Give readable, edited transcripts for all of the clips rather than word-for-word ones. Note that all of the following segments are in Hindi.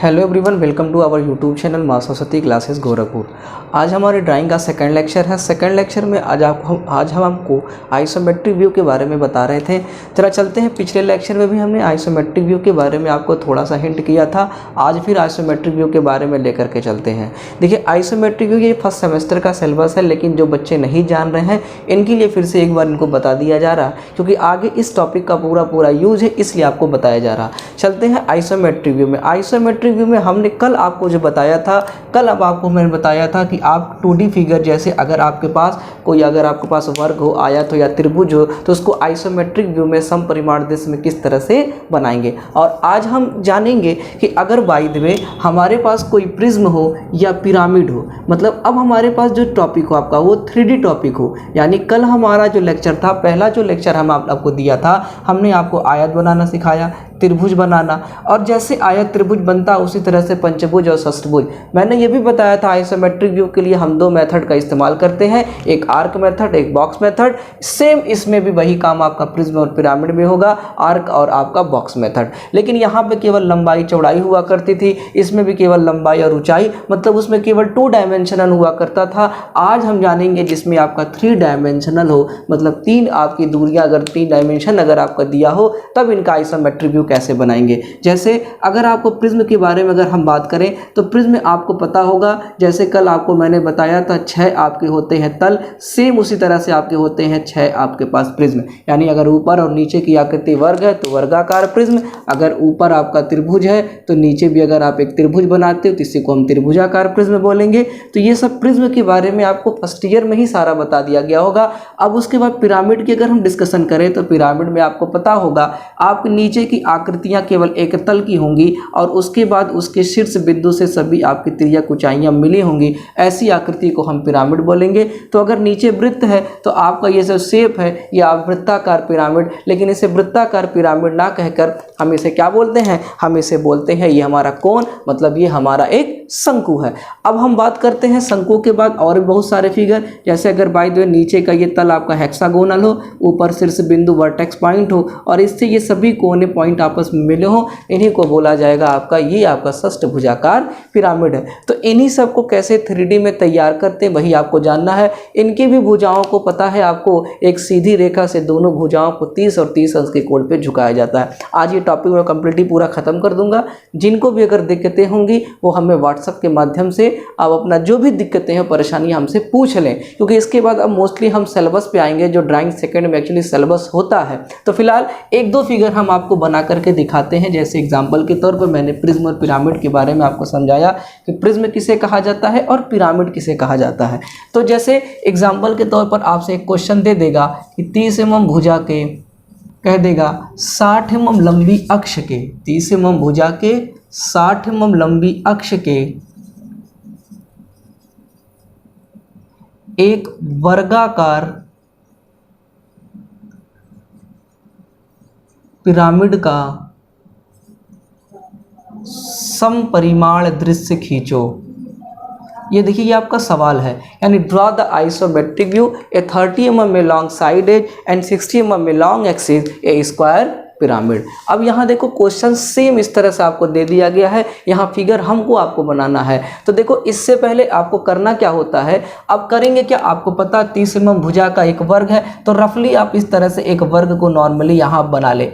Hello everyone, welcome to our YouTube channel माँ सरस्वती क्लासेस गोरखपुर। आज हमारे ड्राइंग का सेकंड लेक्चर है। सेकंड लेक्चर में आज हम आपको आइसोमेट्रिक व्यू के बारे में बता रहे थे। जरा चलते हैं, पिछले लेक्चर में भी हमने आइसोमेट्रिक व्यू के बारे में आपको थोड़ा सा हिंट किया था। आज फिर आइसोमेट्रिक व्यू के बारे में लेकर के चलते हैं। देखिए, आइसोमेट्रिक व्यू ये फर्स्ट सेमेस्टर का सिलेबस है, लेकिन जो बच्चे नहीं जान रहे हैं इनके लिए फिर से एक बार इनको बता दिया जा रहा, क्योंकि आगे इस टॉपिक का पूरा यूज है, इसलिए आपको बताया जा रहा। चलते हैं आइसोमेट्रिक व्यू में। आइसोमेट्रिक व्यू में हमने कल आपको जो बताया था, कल अब आपको मैंने बताया था कि आप 2D फिगर जैसे अगर आपके पास वर्ग हो, आयत हो या त्रिभुज हो, तो उसको आइसोमेट्रिक व्यू में समपरिमाण दृश्य में किस तरह से बनाएंगे। और आज हम जानेंगे कि अगर बाय द वे हमारे पास कोई प्रिज्म हो या पिरामिड हो, मतलब अब हमारे पास जो टॉपिक हो आपका वो 3D टॉपिक हो। यानी कल हमारा जो लेक्चर था, पहला जो लेक्चर हम आपको दिया था, हमने आपको आयत बनाना सिखाया, त्रिभुज बनाना, और जैसे आयत त्रिभुज बनता उसी तरह से पंचभुज और षष्ठभुज। मैंने ये भी बताया था आइसोमेट्रिक व्यू के लिए हम दो मेथड का इस्तेमाल करते हैं, एक आर्क मेथड, एक बॉक्स मेथड। सेम इसमें भी वही काम आपका प्रिज्म और पिरामिड में होगा, आर्क और आपका बॉक्स मेथड। लेकिन यहाँ पे केवल लंबाई चौड़ाई हुआ करती थी, इसमें भी केवल लंबाई और ऊंचाई, मतलब उसमें केवल 2 डायमेंशनल हुआ करता था। आज हम जानेंगे जिसमें आपका 3 डायमेंशनल हो, मतलब 3 आपकी दूरियां, अगर 3 डायमेंशन अगर आपका दिया हो तब इनका आइसोमेट्रिक व्यू कैसे बनाएंगे। जैसे अगर आपको प्रिज्म के बारे में अगर हम बात करें तो प्रिज्म आपको पता होगा, जैसे कल आपको मैंने बताया था 6 आपके होते हैं तल, सेम उसी तरह से आपके होते हैं 6 आपके पास प्रिज्म। यानी अगर ऊपर और नीचे की आकृति वर्ग है तो वर्गाकार प्रिज्म, अगर ऊपर आपका त्रिभुज है तो नीचे भी अगर आप एक त्रिभुज बनाते हो तो इसी को हम त्रिभुजाकार प्रिज्म बोलेंगे। तो ये सब प्रिज्म के बारे में आपको फर्स्ट ईयर में ही सारा बता दिया गया होगा। अब उसके बाद पिरामिड की अगर हम डिस्कशन करें तो पिरामिड में आपको पता होगा आपके नीचे की आकृतियां केवल एक तल की होंगी और उसके बाद उसके शीर्ष बिंदु से सभी आपकी तिर्यक ऊंचाइयां मिली होंगी, ऐसी आकृति को हम पिरामिड बोलेंगे। तो अगर नीचे वृत्त है तो आपका ये जो शेप है ये आप वृत्ताकार पिरामिड, लेकिन इसे वृत्ताकार पिरामिड ना कहकर हम इसे क्या बोलते हैं, हम इसे बोलते हैं ये हमारा कोन, मतलब ये हमारा एक शंकु है। अब हम बात करते हैं शंकु के बाद और भी बहुत सारे फिगर, जैसे अगर बाय द वे नीचे का ये तल आपका हेक्सागोनल हो, ऊपर शीर्ष बिंदु वर्टेक्स पॉइंट हो और इससे ये सभी कोने पॉइंट आपस में मिले हो, इन्हीं को बोला जाएगा आपका ये आपका षष्ठभुजाकार पिरामिड है। तो इन्हीं सब को कैसे 3D में तैयार करते हैं वही आपको जानना है। इनकी भी भुजाओं को पता है आपको, एक सीधी रेखा से दोनों भुजाओं को 30 और 30 अंश के कोण पे झुकाया जाता है। आज ये टॉपिक मैं कंप्लीटली पूरा खत्म कर दूंगा। जिनको भी अगर दिक्कतें होंगी वो हमें व्हाट्सएप के माध्यम से आप अपना जो भी दिक्कतें हैं परेशानी हमसे पूछ लें, क्योंकि इसके बाद अब मोस्टली हम सिलेबस पे आएंगे, जो ड्राइंग सेकंड में एक्चुअली सिलेबस होता है। तो फिलहाल 1-2 फिगर हम आपको बना करके दिखाते हैं। जैसे एग्जाम्पल के तौर पर मैंने प्रिज्म और पिरामिड के बारे में आपको समझाया कि प्रिज्म किसे कहा जाता है और पिरामिड किसे कहा जाता है। तो जैसे एग्जाम्पल के तौर पर आपसे एक क्वेश्चन दे देगा कि 30 mm भुजा के, कह देगा 60 mm लंबी अक्ष के, 30 mm भुजा के 60 mm लंबी अक्ष के एक वर्गाकार पिरामिड का समपरिमाण दृश्य खींचो। ये देखिए, ये आपका सवाल है। यानी draw the isometric view a 30 mm में long side edge and 60 mm में long axis a square pyramid. अब यहाँ देखो क्वेश्चन सेम इस तरह से आपको दे दिया गया है, यहाँ फिगर हमको आपको बनाना है। तो देखो इससे पहले आपको करना क्या होता है, अब करेंगे क्या, आपको पता 30 mm भुजा का एक वर्ग है, तो रफली आप इस तरह से एक वर्ग को नॉर्मली यहाँ बना ले,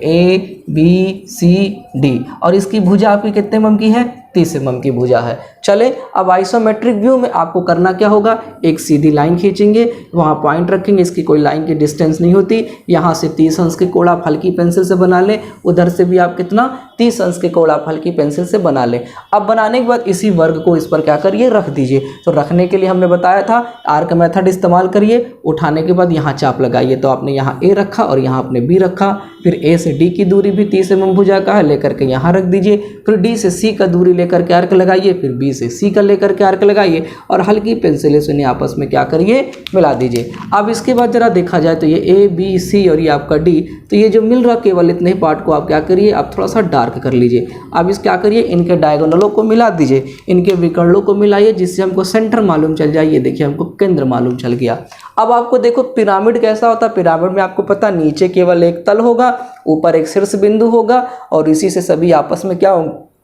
ABCD, और इसकी भुजा आपकी कितने mm की है, 30 mm की भुजा है। चले अब आइसोमेट्रिक व्यू में आपको करना क्या होगा, एक सीधी लाइन खींचेंगे, वहाँ पॉइंट रखेंगे, इसकी कोई लाइन की डिस्टेंस नहीं होती, यहाँ से 30 अंश के कोण आप हल्की पेंसिल से बना ले, उधर से भी आप कितना 30 अंश के कोण आप हल्की पेंसिल से बना ले। अब बनाने के बाद इसी वर्ग को इस पर क्या करिए, रख दीजिए। तो रखने के लिए हमने बताया था आर्क मेथड इस्तेमाल करिए। उठाने के बाद यहाँ चाप लगाइए, तो आपने यहाँ A रखा और यहाँ आपने B रखा, फिर A से D की दूरी भी 30 mm भुजा का है, लेकर के यहाँ रख दीजिए। फिर D से C का दूरी लेकर के आर्क लगाइए, फिर B से C का लेकर के आर्क लगाइए और हल्की पेंसिल से आपस में क्या करिए, मिला दीजिए। अब इसके बाद जरा देखा जाए तो ये ABC और ये आपका D, तो ये जो मिल रहा केवल इतने ही पार्ट को आप क्या करिए, आप थोड़ा सा डार्क कर लीजिए। अब इस क्या करिए, इनके डायगोनलों को मिला दीजिए, इनके विकर्णों को मिलाइए, जिससे हमको सेंटर मालूम चल जाए। ये देखिए हमको केंद्र मालूम चल गया। अब आपको देखो पिरामिड कैसा होता है, पिरामिड में आपको पता नीचे केवल एक तल होगा, ऊपर एक शीर्ष बिंदु होगा और इसी से सभी आपस में क्या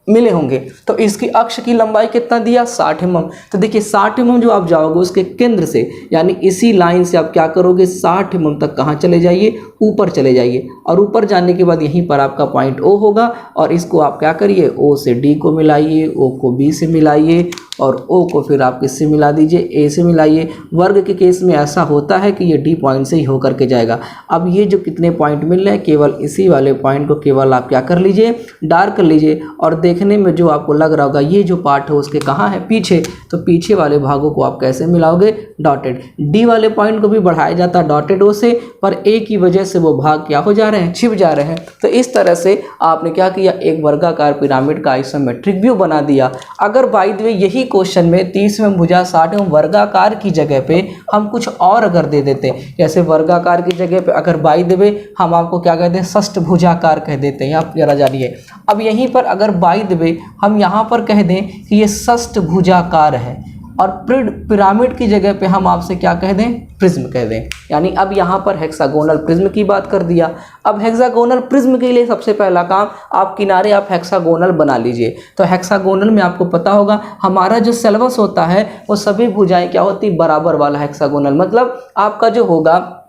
मिले होंगे। तो इसकी अक्ष की लंबाई कितना दिया 60 mm। तो देखिए 60 mm जो आप जाओगे उसके केंद्र से यानी इसी लाइन से आप क्या करोगे 60 mm तक कहाँ चले जाइए, ऊपर चले जाइए। और ऊपर जाने के बाद यहीं पर आपका पॉइंट O होगा और इसको आप क्या करिए O से D को मिलाइए, O को B से मिलाइए और O को फिर आप किससे मिला दीजिए, A से मिलाइए। वर्ग के केस में ऐसा होता है कि ये D पॉइंट से ही होकर के जाएगा। अब ये जो कितने पॉइंट मिल रहे हैं केवल इसी वाले पॉइंट को केवल आप क्या कर लीजिए, डार्क कर लीजिए और देखने में जो आपको लग रहा होगा ये जो पार्ट है उसके कहाँ है, पीछे। तो पीछे वाले भागों को आप कैसे मिलाओगे, डॉटेड। डी वाले पॉइंट को भी बढ़ाया जाता है डॉटेड ओ से, पर ए की वजह से वो भाग क्या हो जा रहे हैं, छिप जा रहे हैं। तो इस तरह से आपने क्या किया, एक वर्गाकार पिरामिड का आइसोमेट्रिक व्यू बना दिया। अगर बाय द वे यही क्वेश्चन में 30वें भुजा 60वें वर्गाकार की जगह पे हम कुछ और अगर दे देते, जैसे वर्गाकार की जगह पे अगर बाय द वे हम आपको क्या कहते हैं, षष्ठभुजाकार कह देते हैं। आप जरा जानिए, अब यहीं पर अगर बाय द वे हम यहाँ पर कह दें कि ये षष्ठभुजाकार है और पिरामिड की जगह पे हम आपसे क्या कह दें, प्रिज्म कह दें। यानी अब यहाँ पर हेक्सागोनल प्रिज्म की बात कर दिया। अब हेक्सागोनल प्रिज्म के लिए सबसे पहला काम, आप किनारे आप हेक्सागोनल बना लीजिए। तो हेक्सागोनल में आपको पता होगा हमारा जो सिलेबस होता है वो सभी भुजाएं क्या होती, बराबर वाला हेक्सागोनल। मतलब आपका जो होगा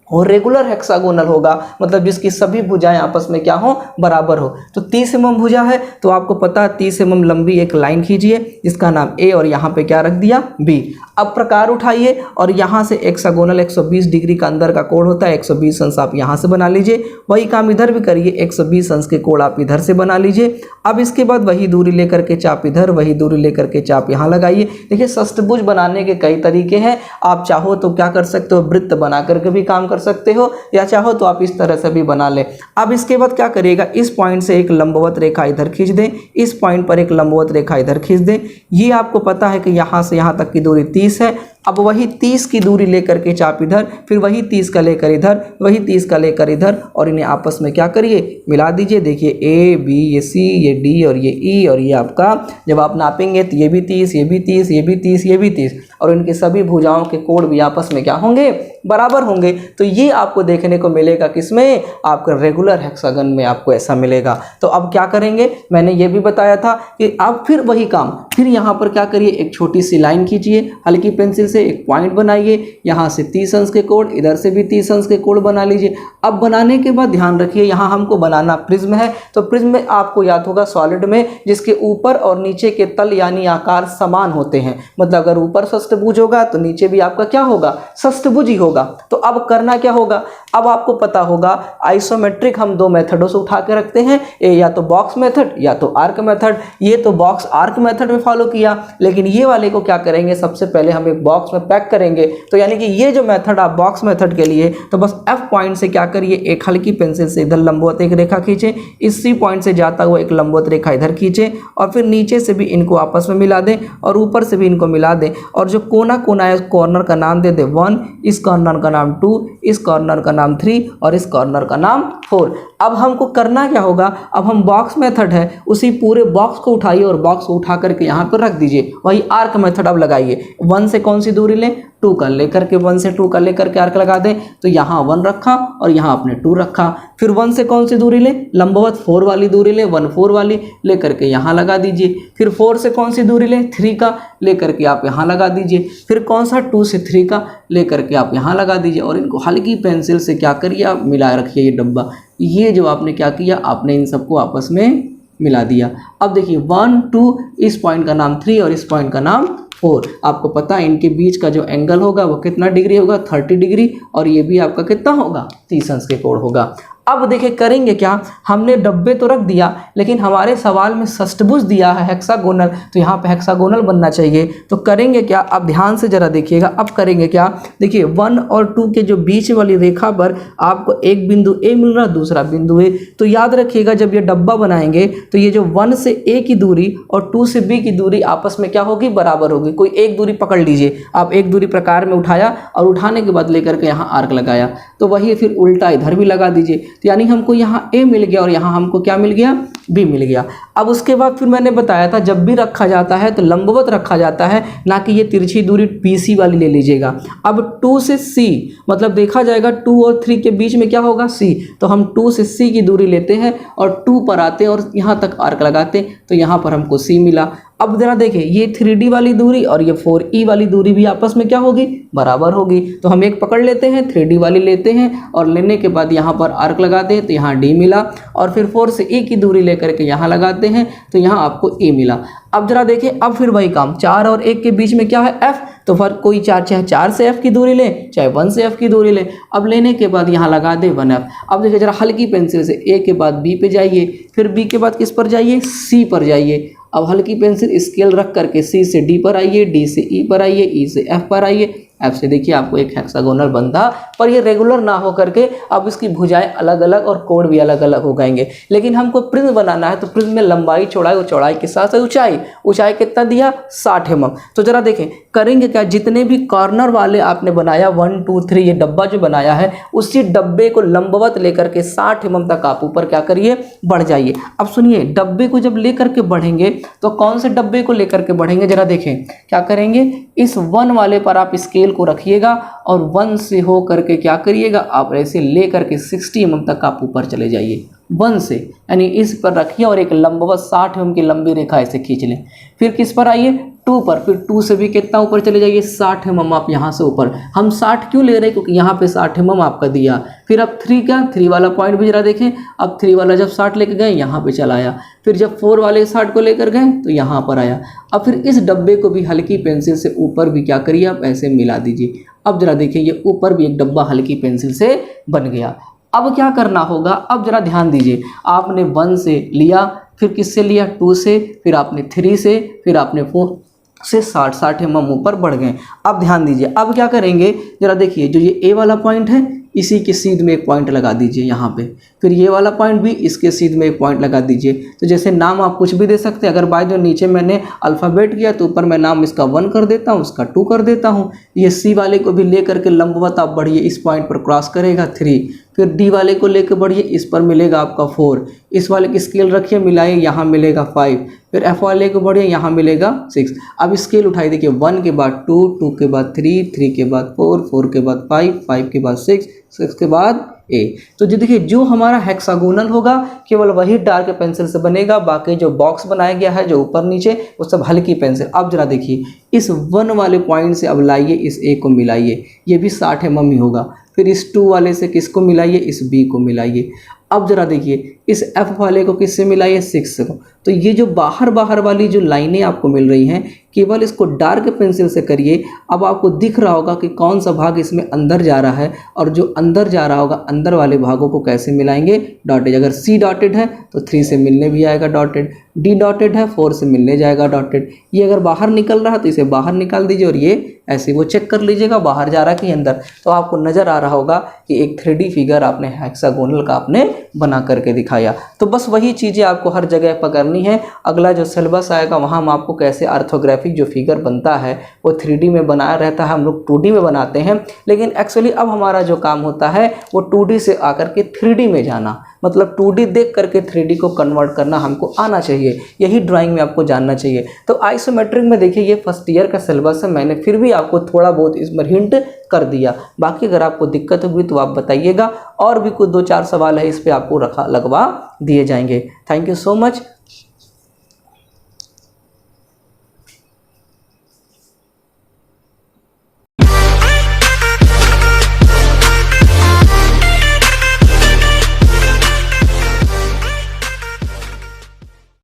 और रेगुलर हेक्सागोनल होगा, मतलब जिसकी सभी भुजाएं आपस में क्या हो, बराबर हो। तो 30 mm भुजा है तो आपको पता है 30 mm लंबी एक लाइन खींचिए जिसका नाम ए और यहाँ पे क्या रख दिया बी। अब प्रकार उठाइए और यहाँ से हेक्सागोनल 120 डिग्री का अंदर का कोण होता है, 120 अंश आप यहाँ से बना लीजिए। वही काम इधर भी करिए, 120 अंश के कोण आप इधर से बना लीजिए। अब इसके बाद वही दूरी लेकर के चाप इधर, वही दूरी लेकर के चाप यहाँ लगाइए। देखिए षष्ठभुज बनाने के कई तरीके हैं, आप चाहो तो क्या कर सकते हो, वृत्त बना करके भी काम कर सकते हो या चाहो तो आप इस तरह से भी बना ले। अब इसके बाद क्या करिएगा, इस पॉइंट से एक लंबवत रेखा इधर खींच दें, इस पॉइंट पर एक लंबवत रेखा इधर खींच दें। ये आपको पता है कि यहाँ से यहाँ तक की दूरी 30 है। अब वही 30 की दूरी लेकर के चाप इधर, फिर वही 30 का लेकर इधर, वही 30 का लेकर इधर और इन्हें आपस में क्या करिए, मिला दीजिए। देखिए ए बी, ये सी, ये डी और ये ई और ये आपका जब आप नापेंगे तो ये भी 30, ये भी 30, ये भी 30, ये भी 30 और इनकी सभी भुजाओं के कोण भी आपस में क्या होंगे, बराबर होंगे। तो ये आपको देखने को मिलेगा किसमें, आपका रेगुलर हेक्सागन में आपको ऐसा मिलेगा। तो अब क्या करेंगे, मैंने ये भी बताया था कि आप फिर वही काम, फिर यहाँ पर क्या करिए, एक छोटी सी लाइन खींचिए हल्की पेंसिल से, एक पॉइंट बनाइए, यहाँ से 30 अंश के कोण, इधर से भी 30 अंश के कोण बना लीजिए। अब बनाने के बाद ध्यान रखिए यहाँ हमको बनाना प्रिज्म है। तो प्रिज्म में आपको याद होगा सॉलिड में जिसके ऊपर और नीचे के तल यानी आकार समान होते हैं, मतलब अगर ऊपर षष्ठभुज होगा तो नीचे भी आपका क्या होगा, षष्ठभुज ही होगा। तो अब करना क्या होगा, अब आपको पता होगा आइसोमेट्रिक हम दो मेथडों से उठा के रखते हैं, या तो बॉक्स मेथड या तो आर्क मेथड। ये तो बॉक्स आर्क मेथड में फॉलो किया, लेकिन ये वाले को क्या करेंगे, सबसे पहले हम एक बॉक्स में पैक करेंगे। तो यानी कि ये जो मेथड आप बॉक्स मेथड के लिए, तो बस एफ पॉइंट से क्या करिए, एक हल्की पेंसिल से इधर लंबवत एक रेखा खींचे, इस सी पॉइंट से जाता हुआ एक लंबवत रेखा इधर खींचे और फिर नीचे से भी इनको आपस में मिला दें और ऊपर से भी इनको मिला दें और जो कोना कोना है उस कॉर्नर का नाम दे दे 1, इस कॉर्नर का नाम 2, इस कॉर्नर का नाम 3 और इस कॉर्नर का नाम 4। अब हमको करना क्या होगा, अब हम बॉक्स मेथड है उसी पूरे बॉक्स को उठाइए और बॉक्स को उठा करके यहाँ पर रख दीजिए। वही आर्क मेथड अब लगाइए, 1 से कौन सी दूरी लें, 2 का लेकर के 1 से 2 का लेकर के आर्क लगा दें। तो यहाँ 1 रखा और यहाँ आपने 2 रखा, फिर 1 से कौन सी दूरी लें, लंबवत 4 वाली दूरी लें, 1 4 वाली लेकर के यहाँ लगा दीजिए। फिर 4 से कौन सी दूरी लें, 3 का लेकर के आप यहाँ लगा दीजिए। फिर कौन सा 2 से 3 का लेकर के आप यहाँ लगा दीजिए और इनको हल्की पेंसिल से क्या करिए, आप मिला रखिए ये डब्बा। ये जो आपने क्या किया, आपने इन सबको आपस में मिला दिया। अब देखिए 1 2, इस पॉइंट का नाम 3 और इस पॉइंट का नाम 4। आपको पता है इनके बीच का जो एंगल होगा वो कितना डिग्री होगा, 30 डिग्री और ये भी आपका कितना होगा, 30 अंश के कोण होगा। अब देखिए करेंगे क्या, हमने डब्बे तो रख दिया लेकिन हमारे सवाल में षष्ठभुज दिया है हेक्सागोनल, तो यहाँ पे हेक्सागोनल बनना चाहिए। तो करेंगे क्या, अब ध्यान से जरा देखिएगा। अब करेंगे क्या, देखिए 1 और 2 के जो बीच वाली रेखा पर आपको एक बिंदु ए मिल रहा, दूसरा बिंदु ए। तो याद रखिएगा जब ये डब्बा बनाएंगे तो ये जो 1 से ए की दूरी और 2 से बी की दूरी आपस में क्या होगी, बराबर होगी। कोई एक दूरी पकड़ लीजिए, आप एक दूरी प्रकार में उठाया और उठाने के बाद लेकर के यहाँ आर्क लगाया। तो वही फिर उल्टा इधर भी लगा दीजिए। तो यानी हमको यहाँ ए मिल गया और यहाँ हमको क्या मिल गया, बी मिल गया। अब उसके बाद फिर मैंने बताया था जब भी रखा जाता है तो लंबवत रखा जाता है, ना कि ये तिरछी दूरी BC वाली ले लीजिएगा। अब 2 से C मतलब देखा जाएगा 2 और 3 के बीच में क्या होगा, C। तो हम 2 से C की दूरी लेते हैं और 2 पर आते हैं और यहाँ तक आर्क लगाते हैं, तो यहाँ पर हमको C मिला। अब जरा देखिए ये 3D वाली दूरी और ये 4E वाली दूरी भी आपस में क्या होगी, बराबर होगी। तो हम एक पकड़ लेते हैं, 3D वाली लेते हैं और लेने के बाद यहाँ पर आर्क लगाते हैं तो यहाँ D मिला, और फिर 4 से E की दूरी लेकर के यहाँ लगाते हैं तो यहाँ आपको E मिला। अब जरा देखिए अब फिर वही काम, 4 और 1 के बीच में क्या है, F। तो फर्क कोई चाहे 4 से F की दूरी ले, चाहे 1 से F की दूरी ले। अब लेने के बाद यहाँ लगा दे 1F। अब देखिए जरा हल्की पेंसिल से A के बाद B पे जाइए, फिर B के बाद किस पर जाइए, C पर जाइए। अब हल्की पेंसिल स्केल रख करके C से D पर आइए, D से E पर आइए, E से F पर आइए। F से देखिए आपको एक हेक्सागोनल बनता, पर ये रेगुलर ना हो करके अब इसकी भुजाएं अलग अलग और कोण भी अलग अलग हो गएंगे। लेकिन हमको प्रिज्म बनाना है तो प्रिज्म में लंबाई चौड़ाई और चौड़ाई के साथ ऊंचाई, ऊंचाई कितना दिया, 60 mm। तो जरा देखें करेंगे क्या, जितने भी कॉर्नर वाले आपने बनाया 1 2 3 ये डब्बा जो बनाया है, उसी डब्बे को लंबवत लेकर के 60 mm तक आप ऊपर क्या करिए, बढ़ जाइए। अब सुनिए डब्बे को जब लेकर के बढ़ेंगे तो कौन से डब्बे को लेकर के बढ़ेंगे, जरा देखें क्या करेंगे, इस 1 वाले पर आप स्केल को रखिएगा और 1 से हो करके क्या करिएगा, आप ऐसे ले करके 60 mm तक आप ऊपर चले जाइए 1 से, यानी इस पर रखिए और एक लंबवत 60 mm की लंबी रेखा ऐसे खींच लें। फिर किस पर आइए, 2 पर, फिर 2 से भी कितना ऊपर चले जाइए, 60 mm आप यहाँ से ऊपर। हम 60 क्यों ले रहे हैं, क्योंकि यहाँ पे 60 mm आपका दिया। फिर अब 3 का 3 वाला पॉइंट भी जरा देखें, अब 3 वाला जब 60 लेकर गए यहाँ पे चला आया, फिर जब 4 वाले 60 को लेकर गए तो यहाँ पर आया। अब फिर इस डब्बे को भी हल्की पेंसिल से ऊपर भी क्या करिए, आप ऐसे मिला दीजिए। अब जरा देखिए ये ऊपर भी एक डब्बा हल्की पेंसिल से बन गया। अब क्या करना होगा, अब जरा ध्यान दीजिए, आपने 1 से लिया, फिर किससे लिया, 2 से, फिर आपने 3 से, फिर आपने 4 से 60 mm ऊपर बढ़ गए। अब ध्यान दीजिए अब क्या करेंगे, जरा देखिए जो ये A वाला पॉइंट है इसी के सीध में एक पॉइंट लगा दीजिए यहाँ पे, फिर ये वाला पॉइंट भी इसके सीध में एक पॉइंट लगा दीजिए। तो जैसे नाम आप कुछ भी दे सकते हैं, अगर बाय जो नीचे मैंने अल्फ़ाबेट किया तो ऊपर मैं नाम इसका 1 कर देता हूँ, उसका 2 कर देता हूँ। ये C वाले को भी ले करके लंबवत आप बढ़िए, इस पॉइंट पर क्रॉस करेगा 3, फिर D वाले को लेकर बढ़िए, इस पर मिलेगा आपका 4, इस वाले की स्केल रखिए मिलाइए, यहाँ मिलेगा 5, फिर F वाले को बढ़िए, यहाँ मिलेगा 6। अब स्केल उठाई देखिए, 1 के बाद 2, 2 के बाद 3, 3 के बाद 4, 4 के बाद 5, 5 के बाद 6, 6 के बाद A। तो जो देखिए जो हमारा हेक्सागोनल होगा केवल वही डार्क पेंसिल से बनेगा, बाकी जो बॉक्स बनाया गया है जो ऊपर नीचे वो सब हल्की पेंसिल। अब जरा देखिए इस 1 वाले पॉइंट से अब लाइए, इस A को मिलाइए, ये भी 60 mm ही होगा। फिर इस 2 वाले से किसको मिलाइए, इस B को मिलाइए। अब जरा देखिए इस F वाले को किससे मिलाइए, 6 को। तो ये जो बाहर बाहर वाली जो लाइनें आपको मिल रही हैं केवल इसको डार्क पेंसिल से करिए। अब आपको दिख रहा होगा कि कौन सा भाग इसमें अंदर जा रहा है, और जो अंदर जा रहा होगा अंदर वाले भागों को कैसे मिलाएंगे, डॉटेड। अगर C डॉटेड है तो 3 से मिलने भी आएगा डॉटेड, D डॉटेड है 4 से मिलने जाएगा डॉटेड। ये अगर बाहर निकल रहा है तो इसे बाहर निकाल दीजिए, और ये ऐसे वो चेक कर लीजिएगा बाहर जा रहा है कि अंदर। तो आपको नज़र आ रहा होगा कि एक 3D फिगर आपने हेक्सागोनल का आपने बना करके दिखाया। तो बस वही चीज़ें आपको हर जगह पकड़नी है। अगला जो सिलेबस आएगा वहाँ हम आपको कैसे आर्थोग्राफिक जो फिगर बनता है वो 3D में बनाया रहता है, हम लोग 2D में बनाते हैं। लेकिन एक्चुअली अब हमारा जो काम होता है वो 2D से आकर के 3D में जाना, मतलब 2D देख करके 3D को कन्वर्ट करना हमको आना चाहिए। यही ड्राइंग में आपको जानना चाहिए। तो आइसोमेट्रिक में देखिए ये फर्स्ट ईयर का सिलेबस है, मैंने फिर भी आपको थोड़ा बहुत इसमें हिंट कर दिया। बाकी अगर आपको दिक्कत हुई तो आप बताइएगा, और भी कुछ 2-4 सवाल है इस पर आपको लगवा दिए जाएंगे। Thank you so much.